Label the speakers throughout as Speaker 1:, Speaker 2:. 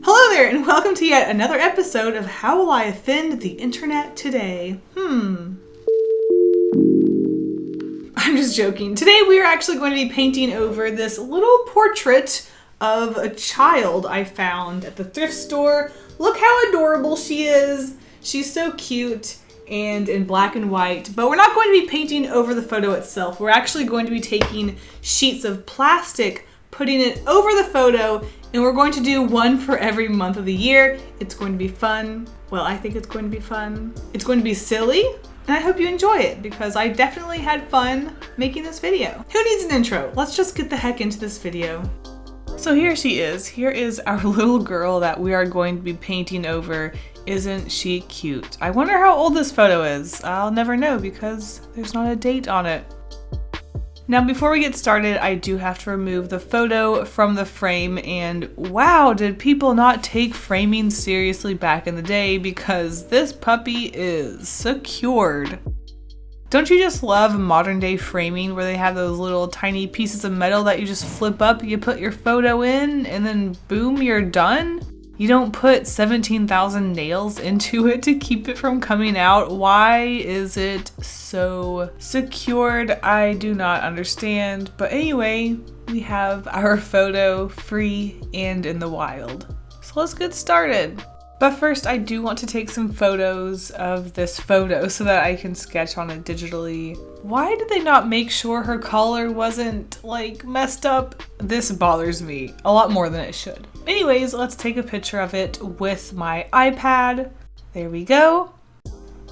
Speaker 1: Hello there, and welcome to yet another episode of How Will I Offend the Internet Today? I'm just joking. Today we are actually going to be painting over this little portrait of a child I found at the thrift store. Look how adorable she is. She's so cute and in black and white, but we're not going to be painting over the photo itself. We're actually going to be taking sheets of plastic, putting it over the photo, and we're going to do one for every month of the year. It's going to be fun. Well, I think it's going to be fun. It's going to be silly, and I hope you enjoy it because I definitely had fun making this video. Who needs an intro? Let's just get the heck into this video. So here she is. Here is our little girl that we are going to be painting over. Isn't she cute? I wonder how old this photo is. I'll never know because there's not a date on it. Now, before we get started, I do have to remove the photo from the frame, and wow, did people not take framing seriously back in the day, because this puppy is secured. Don't you just love modern day framing where they have those little tiny pieces of metal that you just flip up, you put your photo in, and then boom, you're done? You don't put 17,000 nails into it to keep it from coming out. Why is it so secured? I do not understand. But anyway, we have our photo free and in the wild. So let's get started. But first, I do want to take some photos of this photo so that I can sketch on it digitally. Why did they not make sure her collar wasn't like messed up? This bothers me a lot more than it should. Anyways, let's take a picture of it with my iPad. There we go.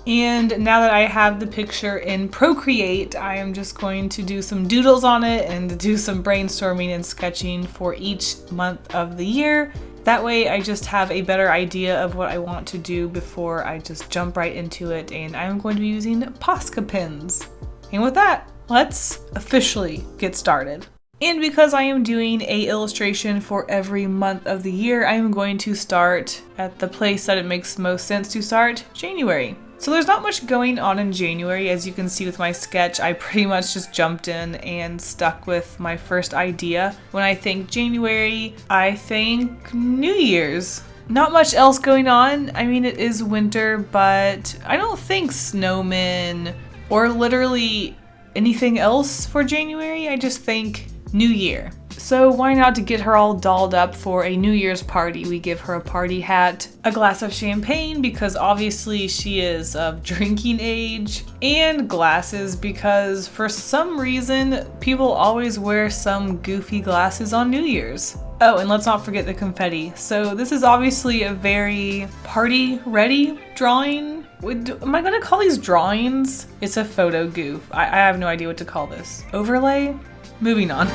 Speaker 1: And now that I have the picture in Procreate, I am just going to do some doodles on it and do some brainstorming and sketching for each month of the year. That way I just have a better idea of what I want to do before I just jump right into it, and I'm going to be using Posca Pens. And with that, let's officially get started. And because I am doing an illustration for every month of the year, I am going to start at the place that it makes most sense to start, January. So there's not much going on in January. As you can see with my sketch, I pretty much just jumped in and stuck with my first idea. When I think January, I think New Year's. Not much else going on. I mean, it is winter, but I don't think snowmen or literally anything else for January. I just think New Year. So why not to get her all dolled up for a New Year's party? We give her a party hat, a glass of champagne because obviously she is of drinking age, and glasses because for some reason people always wear some goofy glasses on New Year's. Oh, and let's not forget the confetti. So this is obviously a very party ready drawing. Am I gonna call these drawings? It's a photo goof. I have no idea what to call this. Overlay? Moving on.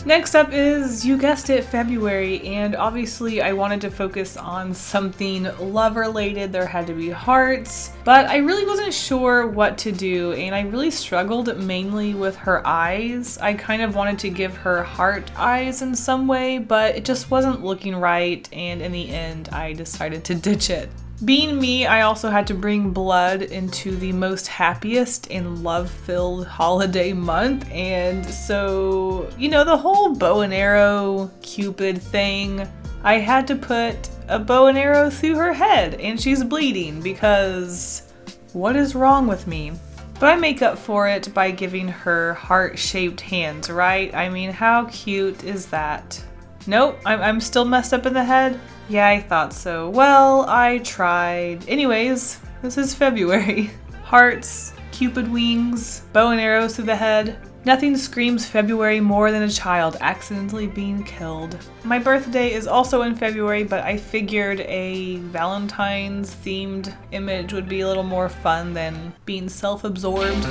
Speaker 1: Next up is, you guessed it, February, and obviously I wanted to focus on something love related. There had to be hearts, but I really wasn't sure what to do, and I really struggled mainly with her eyes. I kind of wanted to give her heart eyes in some way, but it just wasn't looking right, and in the end I decided to ditch it. Being me, I also had to bring blood into the most happiest and love-filled holiday month, and so, you know, the whole bow and arrow Cupid thing, I had to put a bow and arrow through her head, and she's bleeding because what is wrong with me? But I make up for it by giving her heart-shaped hands, right? I mean, how cute is that? Nope, I'm still messed up in the head? Yeah, I thought so. Well, I tried. Anyways, this is February. Hearts, Cupid wings, bow and arrows through the head. Nothing screams February more than a child accidentally being killed. My birthday is also in February, but I figured a Valentine's themed image would be a little more fun than being self-absorbed.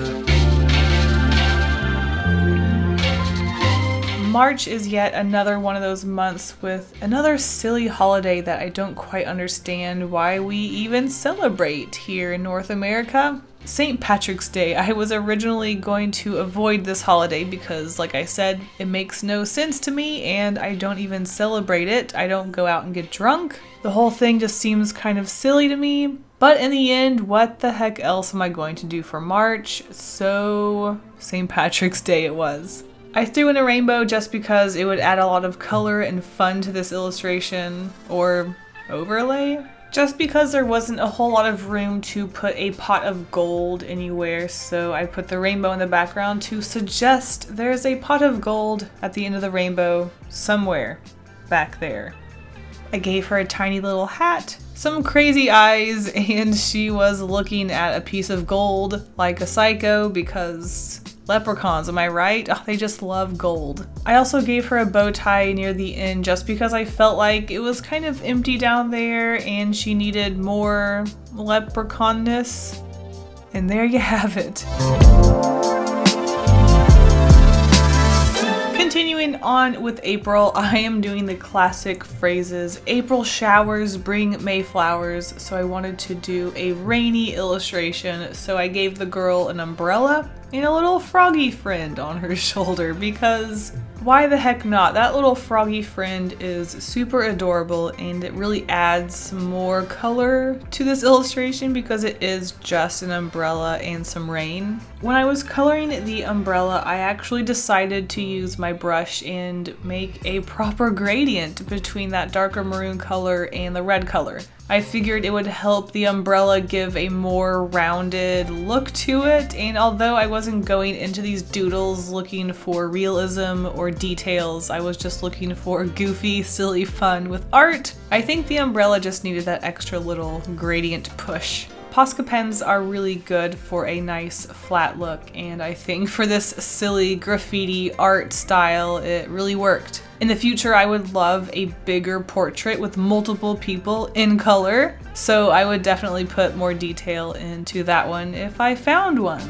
Speaker 1: March is yet another one of those months with another silly holiday that I don't quite understand why we even celebrate here in North America. St. Patrick's Day. I was originally going to avoid this holiday because, like I said, it makes no sense to me and I don't even celebrate it. I don't go out and get drunk. The whole thing just seems kind of silly to me. But in the end, what the heck else am I going to do for March? So, St. Patrick's Day it was. I threw in a rainbow just because it would add a lot of color and fun to this illustration, or overlay. Just because there wasn't a whole lot of room to put a pot of gold anywhere, so I put the rainbow in the background to suggest there's a pot of gold at the end of the rainbow somewhere back there. I gave her a tiny little hat, some crazy eyes, and she was looking at a piece of gold like a psycho because leprechauns, am I right? Oh, they just love gold. I also gave her a bow tie near the end just because I felt like it was kind of empty down there and she needed more leprechaunness. And there you have it. Continuing on with April, I am doing the classic phrases. April showers bring May flowers, so I wanted to do a rainy illustration, so I gave the girl an umbrella and a little froggy friend on her shoulder because why the heck not? That little froggy friend is super adorable and it really adds some more color to this illustration because it is just an umbrella and some rain. When I was coloring the umbrella, I actually decided to use my brush and make a proper gradient between that darker maroon color and the red color. I figured it would help the umbrella give a more rounded look to it, and although I wasn't going into these doodles looking for realism or details, I was just looking for goofy, silly fun with art, I think the umbrella just needed that extra little gradient push. Posca pens are really good for a nice flat look, and I think for this silly graffiti art style, it really worked. In the future, I would love a bigger portrait with multiple people in color, so I would definitely put more detail into that one if I found one.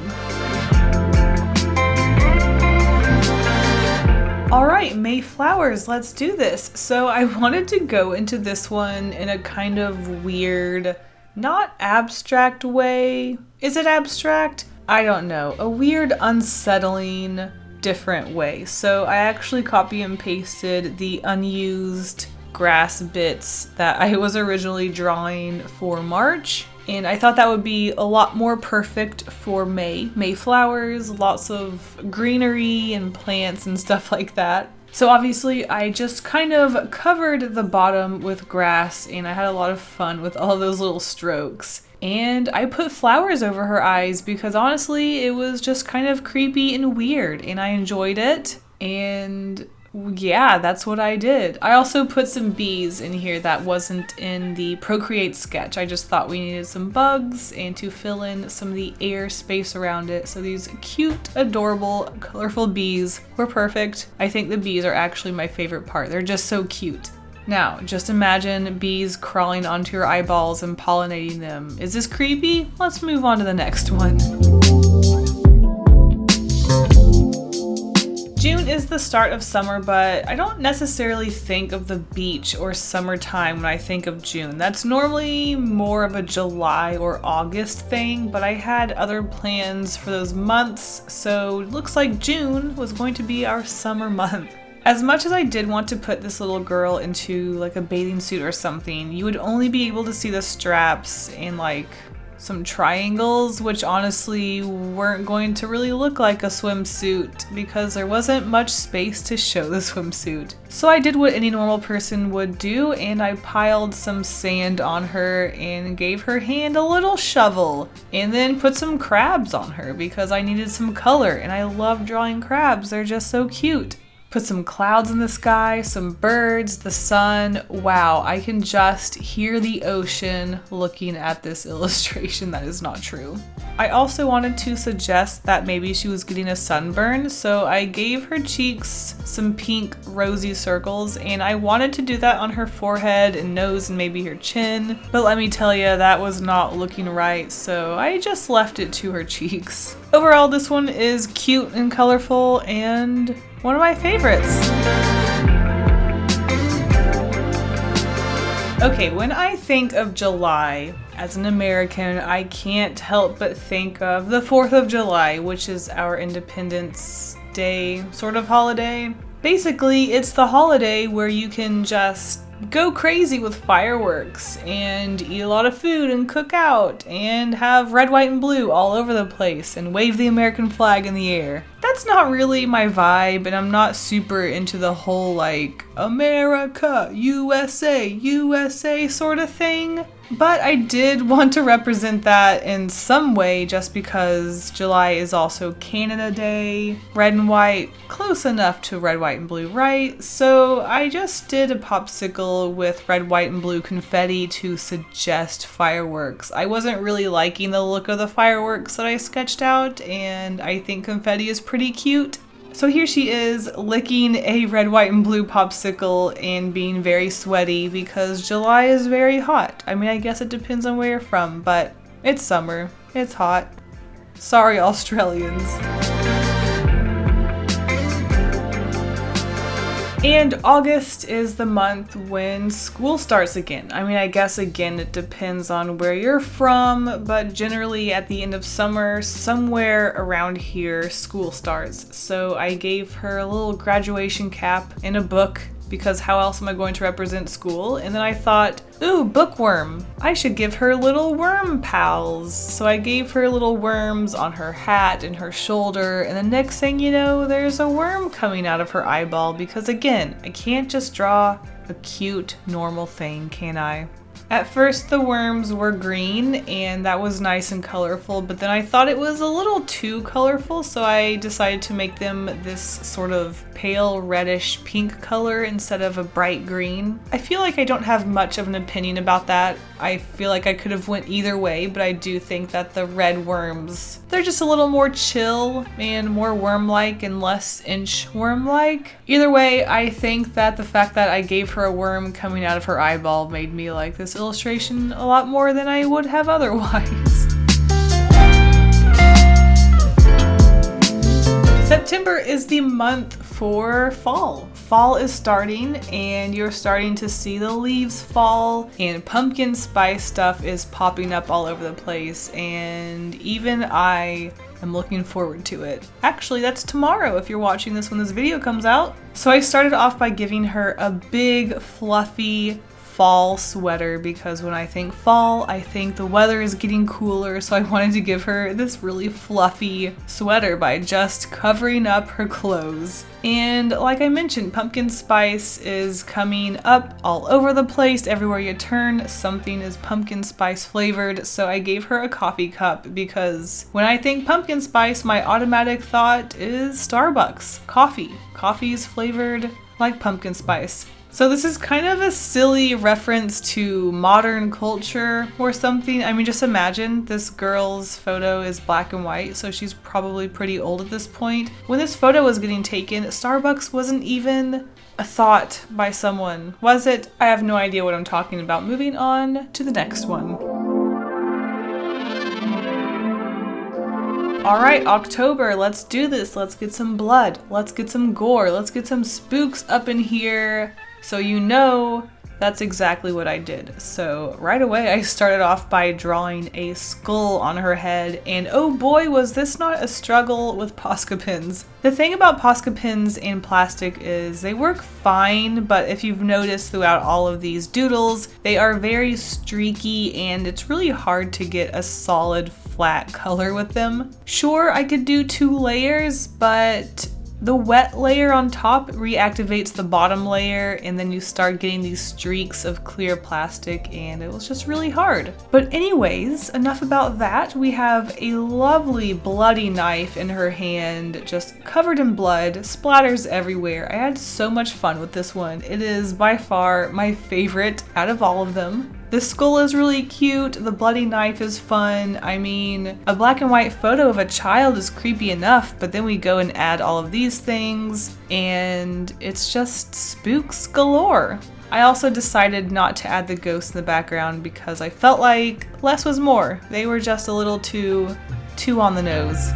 Speaker 1: Alright, May flowers, let's do this. So I wanted to go into this one in a kind of weird, not abstract way. Is it abstract? I don't know. A weird, unsettling, different way. So I actually copy and pasted the unused grass bits that I was originally drawing for March, and I thought that would be a lot more perfect for May. May flowers, lots of greenery and plants and stuff like that. So obviously I just kind of covered the bottom with grass and I had a lot of fun with all of those little strokes. And I put flowers over her eyes because honestly it was just kind of creepy and weird and I enjoyed it. And yeah, that's what I did. I also put some bees in here that wasn't in the Procreate sketch. I just thought we needed some bugs and to fill in some of the air space around it. So these cute, adorable, colorful bees were perfect. I think the bees are actually my favorite part. They're just so cute. Now, just imagine bees crawling onto your eyeballs and pollinating them. Is this creepy? Let's move on to the next one. June is the start of summer, but I don't necessarily think of the beach or summertime when I think of June. That's normally more of a July or August thing, but I had other plans for those months, so it looks like June was going to be our summer month. As much as I did want to put this little girl into like a bathing suit or something, you would only be able to see the straps and like some triangles, which honestly weren't going to really look like a swimsuit because there wasn't much space to show the swimsuit. So I did what any normal person would do and I piled some sand on her and gave her hand a little shovel and then put some crabs on her because I needed some color and I love drawing crabs. They're just so cute. Put some clouds in the sky, some birds, the sun. Wow, I can just hear the ocean looking at this illustration. That is not true. I also wanted to suggest that maybe she was getting a sunburn, so I gave her cheeks some pink rosy circles, and I wanted to do that on her forehead and nose and maybe her chin, but let me tell you, that was not looking right, so I just left it to her cheeks. Overall, this one is cute and colorful and one of my favorites. Okay, when I think of July, as an American, I can't help but think of the 4th of July, which is our Independence Day sort of holiday. Basically, it's the holiday where you can just go crazy with fireworks and eat a lot of food and cook out and have red, white, and blue all over the place and wave the American flag in the air. that's not really my vibe, and I'm not super into the whole like America, USA, USA sort of thing. But I did want to represent that in some way just because July is also Canada Day. Red and white, close enough to red, white, and blue, right? So I just did a popsicle with red, white, and blue confetti to suggest fireworks. I wasn't really liking the look of the fireworks that I sketched out, and I think confetti is pretty cute. So here she is licking a red, white, and blue popsicle and being very sweaty because July is very hot. I mean, I guess it depends on where you're from, but it's summer. It's hot. Sorry, Australians. And August is the month when school starts again. I mean, I guess again, it depends on where you're from, but generally at the end of summer, somewhere around here, school starts. So I gave her a little graduation cap and a book because how else am I going to represent school? And then I thought, ooh, bookworm. I should give her little worm pals. So I gave her little worms on her hat and her shoulder, and the next thing you know, there's a worm coming out of her eyeball because again, I can't just draw a cute, normal thing, can I? At first the worms were green and that was nice and colorful, but then I thought it was a little too colorful, so I decided to make them this sort of pale reddish pink color instead of a bright green. I feel like I don't have much of an opinion about that. I feel like I could have went either way, but I do think that the red worms, they're just a little more chill and more worm-like and less inchworm-like. Either way, I think that the fact that I gave her a worm coming out of her eyeball made me like this illustration a lot more than I would have otherwise. September is the month for fall. Fall is starting and you're starting to see the leaves fall and pumpkin spice stuff is popping up all over the place, and even I am looking forward to it. Actually, that's tomorrow if you're watching this when this video comes out. So I started off by giving her a big fluffy fall sweater because when I think fall, I think the weather is getting cooler, so I wanted to give her this really fluffy sweater by just covering up her clothes. And like I mentioned, pumpkin spice is coming up all over the place. Everywhere you turn, something is pumpkin spice flavored, so I gave her a coffee cup because when I think pumpkin spice, my automatic thought is Starbucks coffee. Coffee is flavored like pumpkin spice. So this is kind of a silly reference to modern culture or something. I mean, just imagine this girl's photo is black and white, so she's probably pretty old at this point. When this photo was getting taken, Starbucks wasn't even a thought by someone, was it? I have no idea what I'm talking about. Moving on to the next one. All right, October, let's do this. Let's get some blood. Let's get some gore. Let's get some spooks up in here. So you know that's exactly what I did. So right away I started off by drawing a skull on her head, and oh boy was this not a struggle with Posca pens. The thing about Posca pens and plastic is they work fine, but if you've noticed throughout all of these doodles, they are very streaky and it's really hard to get a solid flat color with them. Sure, I could do 2 layers, but the wet layer on top reactivates the bottom layer and then you start getting these streaks of clear plastic and it was just really hard. But anyways, enough about that. We have a lovely bloody knife in her hand, just covered in blood, splatters everywhere. I had so much fun with this one. It is by far my favorite out of all of them. The skull is really cute, the bloody knife is fun. I mean, a black and white photo of a child is creepy enough, but then we go and add all of these things, and it's just spooks galore. I also decided not to add the ghosts in the background because I felt like less was more. They were just a little too on the nose.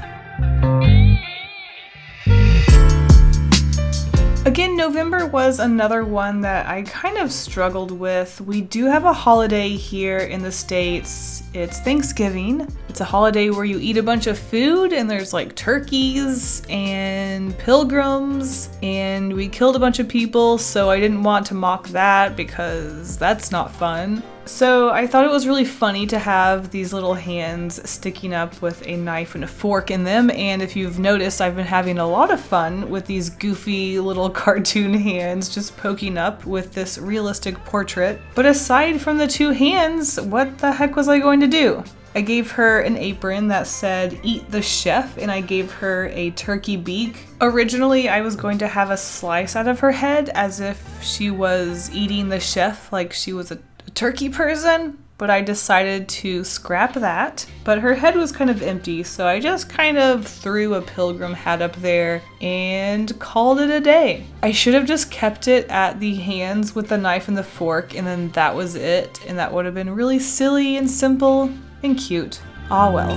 Speaker 1: Again, November was another one that I kind of struggled with. We do have a holiday here in the States. It's Thanksgiving. It's a holiday where you eat a bunch of food and there's like turkeys and pilgrims, and we killed a bunch of people, so I didn't want to mock that because that's not fun. So I thought it was really funny to have these little hands sticking up with a knife and a fork in them, and if you've noticed, I've been having a lot of fun with these goofy little cartoon hands just poking up with this realistic portrait. But aside from the two hands, what the heck was I going to do? I gave her an apron that said "Eat the Chef," and I gave her a turkey beak. Originally, I was going to have a slice out of her head as if she was eating the chef, like she was a turkey person, but I decided to scrap that. But her head was kind of empty, so I just kind of threw a pilgrim hat up there and called it a day. I should have just kept it at the hands with the knife and the fork, and then that was it, and that would have been really silly and simple and cute. Ah well.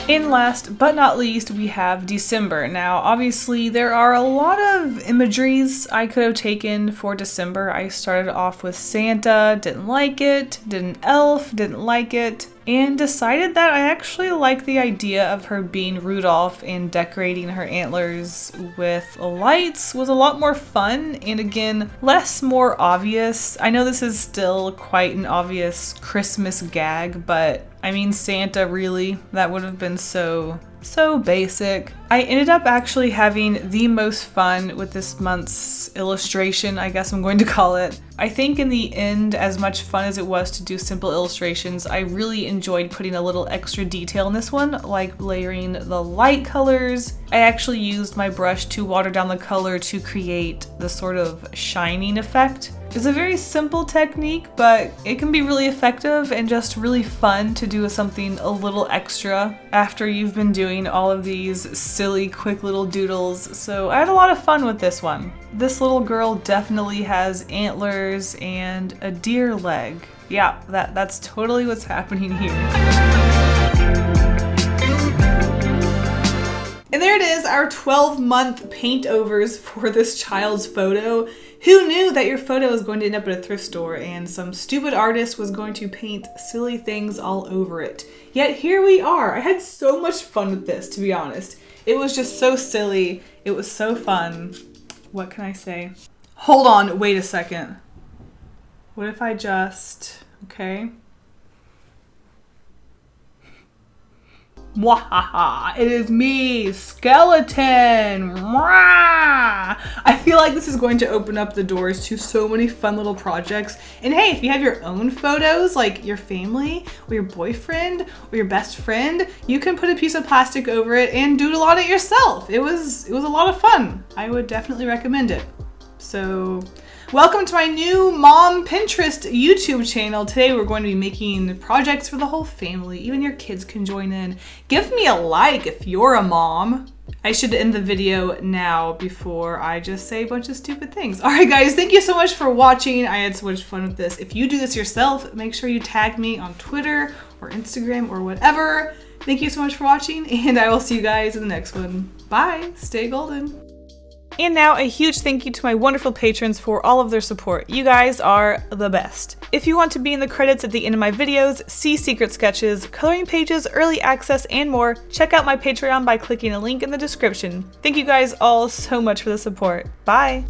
Speaker 1: And last but not least, we have December. Now, obviously, there are a lot of imageries I could have taken for December. I started off with Santa, didn't like it, did an elf, didn't like it, and decided that I actually like the idea of her being Rudolph and decorating her antlers with lights was a lot more fun and again, more obvious. I know this is still quite an obvious Christmas gag, but I mean, Santa, really? That would have been so basic. I ended up actually having the most fun with this month's illustration, I guess I'm going to call it. I think in the end, as much fun as it was to do simple illustrations, I really enjoyed putting a little extra detail in this one, like layering the light colors. I actually used my brush to water down the color to create the sort of shining effect. It's a very simple technique, but it can be really effective and just really fun to do something a little extra after you've been doing all of these silly, quick little doodles. So I had a lot of fun with this one. This little girl definitely has antlers and a deer leg. Yeah, that's totally what's happening here. And there it is, our 12-month paint overs for this child's photo. Who knew that your photo was going to end up at a thrift store and some stupid artist was going to paint silly things all over it? Yet here we are. I had so much fun with this, to be honest. It was just so silly. It was so fun. What can I say? Hold on, wait a second. What if I just, okay. Mwahaha! It is me, Skeleton! Mwah! I feel like this is going to open up the doors to so many fun little projects. And hey, if you have your own photos, like your family, or your boyfriend, or your best friend, you can put a piece of plastic over it and doodle on it yourself. It was a lot of fun. I would definitely recommend it. So, welcome to my new Mom Pinterest YouTube channel. Today we're going to be making projects for the whole family. Even your kids can join in. Give me a like if you're a mom. I should end the video now before I just say a bunch of stupid things. Alright guys, thank you so much for watching. I had so much fun with this. If you do this yourself, make sure you tag me on Twitter or Instagram or whatever. Thank you so much for watching, and I will see you guys in the next one. Bye. Stay golden. And now a huge thank you to my wonderful patrons for all of their support. You guys are the best. If you want to be in the credits at the end of my videos, see secret sketches, coloring pages, early access, and more, check out my Patreon by clicking a link in the description. Thank you guys all so much for the support. Bye!